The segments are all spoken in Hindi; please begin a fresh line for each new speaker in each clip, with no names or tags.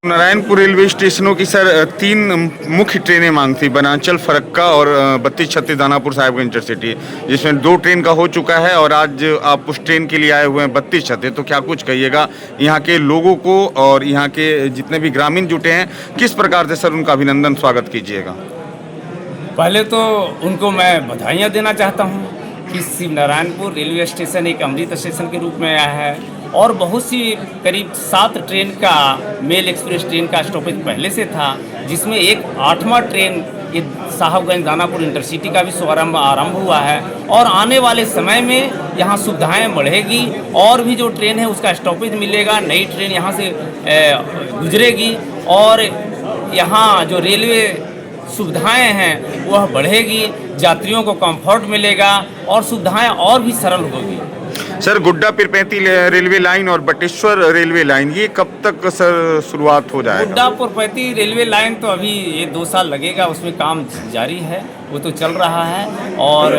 नारायणपुर रेलवे स्टेशनों की सर तीन मुख्य ट्रेनें मांग थी, बनाचल, फरक्का और 32-36 दानापुर साहिबगंज इंटरसिटी, जिसमें 2 ट्रेन का हो चुका है और आज आप उस ट्रेन के लिए आए हुए हैं 32-36। तो क्या कुछ कहिएगा यहाँ के लोगों को और यहाँ के जितने भी ग्रामीण जुटे हैं, किस प्रकार से सर उनका अभिनंदन स्वागत कीजिएगा?
पहले तो उनको मैं बधाइयाँ देना चाहता हूँ कि शिवनारायणपुर रेलवे स्टेशन एक अमृत स्टेशन के रूप में आया है और बहुत सी करीब 7 ट्रेन का मेल एक्सप्रेस ट्रेन का स्टॉपेज पहले से था, जिसमें एक 8वां ट्रेन ये साहिबगंज दानापुर इंटरसिटी का भी शुभारंभ आरंभ हुआ है और आने वाले समय में यहाँ सुविधाएं बढ़ेगी और भी जो ट्रेन है उसका स्टॉपेज मिलेगा, नई ट्रेन यहाँ से गुजरेगी और यहाँ जो रेलवे सुविधाएं हैं वह बढ़ेगी, यात्रियों को कंफर्ट मिलेगा और सुविधाएं और भी सरल होगी।
सर गुड्डा पिरपैंती रेलवे लाइन और बटेश्वर रेलवे लाइन ये कब तक सर शुरुआत हो जाएगा?
गुड्डा पिरपैंती रेलवे लाइन तो अभी ये 2 साल लगेगा, उसमें काम जारी है, वो तो चल रहा है और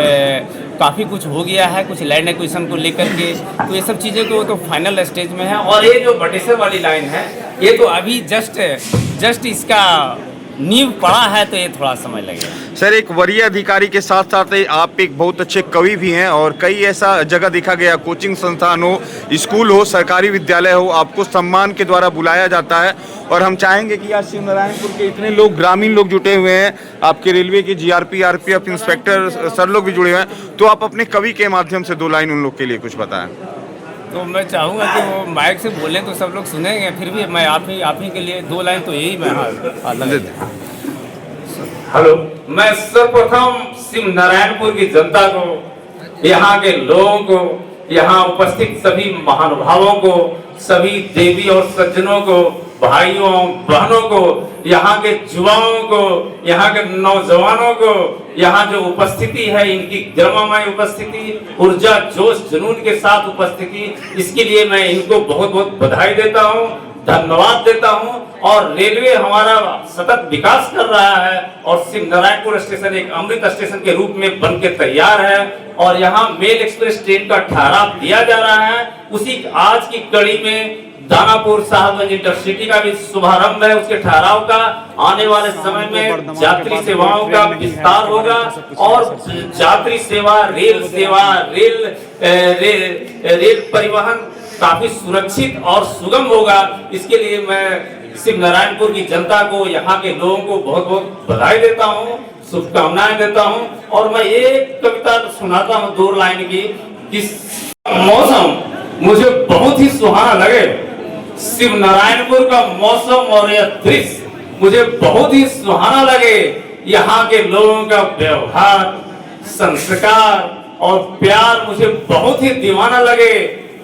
काफ़ी कुछ हो गया है, कुछ लैंड एक्विजिशन को लेकर के, तो ये सब चीज़ें को तो फाइनल स्टेज में है। और ये जो बटेश्वर वाली लाइन है ये तो अभी जस्ट इसका नींव पड़ा है, तो ये थोड़ा समय लगेगा।
सर एक वरीय अधिकारी के साथ साथ आप एक बहुत अच्छे कवि भी हैं और कई ऐसा जगह देखा गया, कोचिंग संस्थान हो, स्कूल हो, सरकारी विद्यालय हो, आपको सम्मान के द्वारा बुलाया जाता है और हम चाहेंगे कि आज शिवनारायणपुर के इतने लोग, ग्रामीण लोग जुटे हुए हैं, आपके रेलवे के जीआरपी, आरपीएफ इंस्पेक्टर सर लोग भी जुड़े हुए हैं, तो आप अपने कवि के माध्यम से 2 लाइन उन लोग के लिए कुछ बताएं।
तो मैं चाहूँगा कि वो माइक से बोलें तो सब लोग सुनेंगे, फिर भी मैं आप ही के लिए 2 लाइन तो यही मैं हेलो, मैं सर्वप्रथम शिवनारायणपुर की जनता को, यहाँ के लोगों को, यहाँ उपस्थित सभी महानुभावों को, सभी देवी और सज्जनों को, भाइयों बहनों को, यहाँ के युवाओं को, यहाँ के नौजवानों को, यहाँ जो उपस्थिति है इनकी गर्ममय उपस्थिति, ऊर्जा जोश जुनून के साथ उपस्थिति, इसके लिए मैं इनको बहुत बहुत बधाई देता हूँ, धन्यवाद देता हूँ। और रेलवे हमारा सतत विकास कर रहा है और शिवनारायणपुर स्टेशन एक अमृत स्टेशन के रूप में बन के तैयार है और यहाँ मेल एक्सप्रेस ट्रेन का ठहराव दिया जा रहा है। उसी आज की कड़ी में दानापुर साहिबगंज इंटरसिटी का भी शुभारंभ है, उसके ठहराव का। आने वाले समय में यात्री सेवाओं का विस्तार होगा और यात्री सेवा, रेल परिवहन काफी सुरक्षित और सुगम होगा। इसके लिए मैं शिवनारायणपुर की जनता को, यहाँ के लोगों को बहुत बहुत बधाई देता हूँ, शुभकामनाएं देता हूँ। और मैं एक कविता सुनाता हूँ 2 लाइन की कि मौसम मुझे बहुत ही सुहाना लगे, शिवनारायणपुर का मौसम और यह दृश्य मुझे बहुत ही सुहाना लगे, यहाँ के लोगों का व्यवहार, संस्कार और प्यार मुझे बहुत ही दीवाना लगे,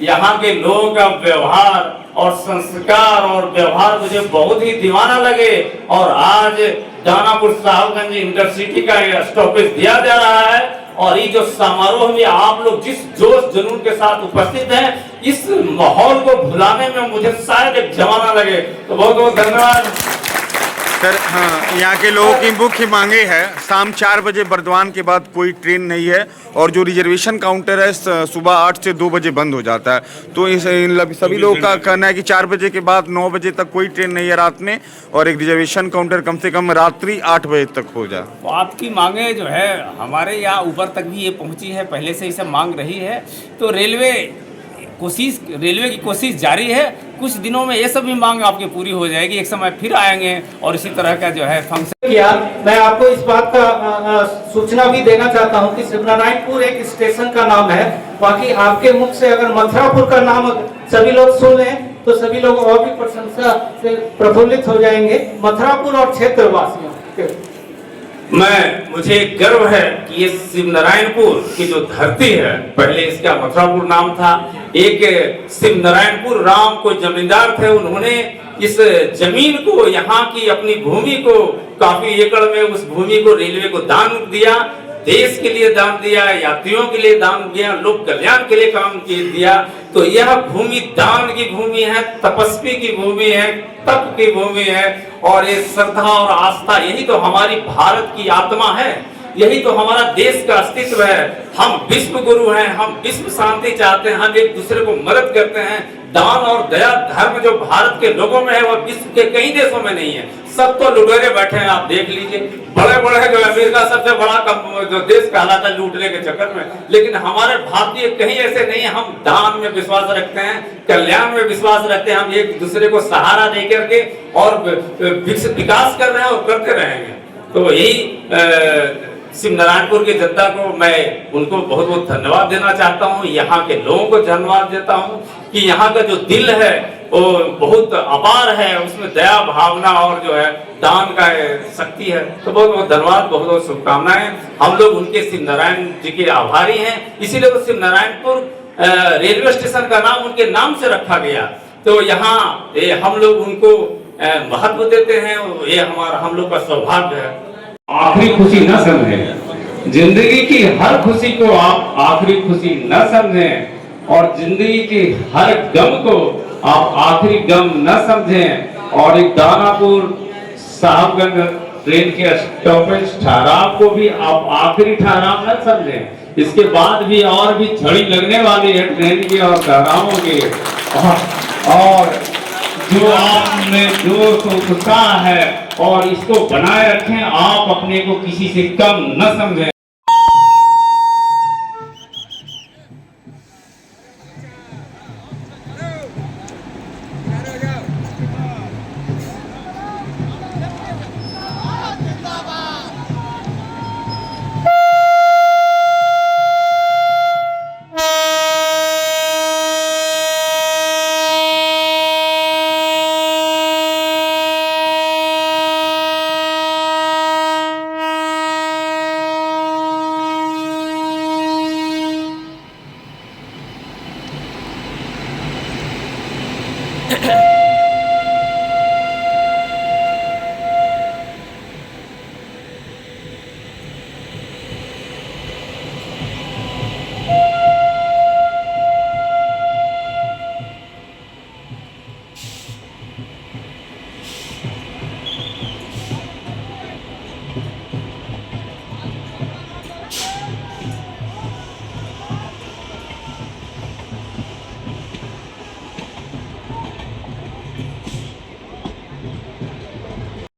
यहाँ के लोगों का व्यवहार और संस्कार और व्यवहार मुझे बहुत ही दीवाना लगे। और आज दानापुर साहिबगंज इंटरसिटी का स्टॉपेज दिया जा रहा है और ये जो समारोह में आप लोग जिस जोश जुनून के साथ उपस्थित हैं, इस माहौल को भुलाने में मुझे शायद एक जमाना लगे। तो बहुत बहुत धन्यवाद
सर। हाँ, यहाँ के लोगों की मुख्य मांगे है, शाम 4 बजे बर्दवान के बाद कोई ट्रेन नहीं है और जो रिजर्वेशन काउंटर है सुबह 8 से 2 बजे बंद हो जाता है। तो सभी लोगों का कहना है कि 4 बजे के बाद 9 बजे तक कोई ट्रेन नहीं है रात में और एक रिजर्वेशन काउंटर कम से कम रात्रि 8 बजे तक हो जाए।
तो आपकी मांगे जो है हमारे यहाँ ऊपर तक भी ये पहुँची है, पहले से ही सब मांग रही है। तो रेलवे की कोशिश जारी है, कुछ दिनों में ये सब भी मांग आपकी पूरी हो जाएगी। एक समय फिर आएंगे और इसी तरह का जो है फंक्शन
किया। मैं आपको इस बात का सूचना भी देना चाहता हूं कि शिवनारायणपुर एक स्टेशन का नाम है, बाकी आपके मुख से अगर मथुरापुर का नाम सभी लोग सुन लें तो सभी लोग और भी प्रशंसा से प्रफुल्लित हो जाएंगे, मथुरापुर और क्षेत्रवासियों के।
मुझे गर्व है कि ये शिवनारायणपुर की जो धरती है, पहले इसका मथुरापुर नाम था। एक शिवनारायणपुर राम को जमींदार थे, उन्होंने इस जमीन को, यहाँ की अपनी भूमि को, काफी एकड़ में उस भूमि को रेलवे को दान दिया, देश के लिए दान दिया, यात्रियों के लिए दान दिया, लोक कल्याण के लिए काम दिया। तो यह भूमि दान की भूमि है, तपस्वी की भूमि है, तप की भूमि है और ये श्रद्धा और आस्था, यही तो हमारी भारत की आत्मा है। यही तो हमारा देश का अस्तित्व है। हम विश्व गुरु हैं, हम विश्व शांति चाहते हैं, हम एक दूसरे को मदद करते हैं। दान और दया धर्म जो भारत के लोगों में है वह विश्व के कई देशों में नहीं है। सब तो लुटेरे बैठे हैं, आप देख लीजिए। बड़े बड़े जो अमेरिका सबसे बड़ा जो देश कहलाता है लूटने के चक्कर में, लेकिन हमारे भारतीय कहीं ऐसे नहीं है। हम दान में विश्वास रखते हैं, कल्याण में विश्वास रखते हैं, हम एक दूसरे को सहारा दे करके और विकास कर रहे हैं और करते रहेंगे। तो यही सिमनारायणपुर की जनता को मैं उनको बहुत बहुत धन्यवाद देना चाहता हूँ। यहाँ के लोगों को धन्यवाद देता हूँ कि यहाँ का जो दिल है वो बहुत अपार है, उसमें दया भावना और जो है दान का शक्ति है। तो बहुत बहुत धन्यवाद, बहुत बहुत शुभकामनाएं। हम लोग उनके सिमनारायण जी के आभारी हैं, इसीलिए तो सिमनारायणपुर रेलवे स्टेशन का नाम उनके नाम से रखा गया। तो यहाँ हम लोग उनको महत्व देते हैं, ये हमारा हम लोग का सौभाग्य है।
आखिरी खुशी न समझें, जिंदगी की हर खुशी को आप आखिरी खुशी न समझें और जिंदगी के हर गम को आप आखिरी गम न समझें। और एक दानापुर साहबगंज ट्रेन के स्टॉपेज ठहराव को भी आप आखिरी ठहराव न समझें। इसके बाद भी और भी छड़ी लगने वाली है ट्रेन की और ठहरावों की। और जो आप में जोश और उत्साह है और इसको बनाए रखें, आप अपने को किसी से कम न समझें।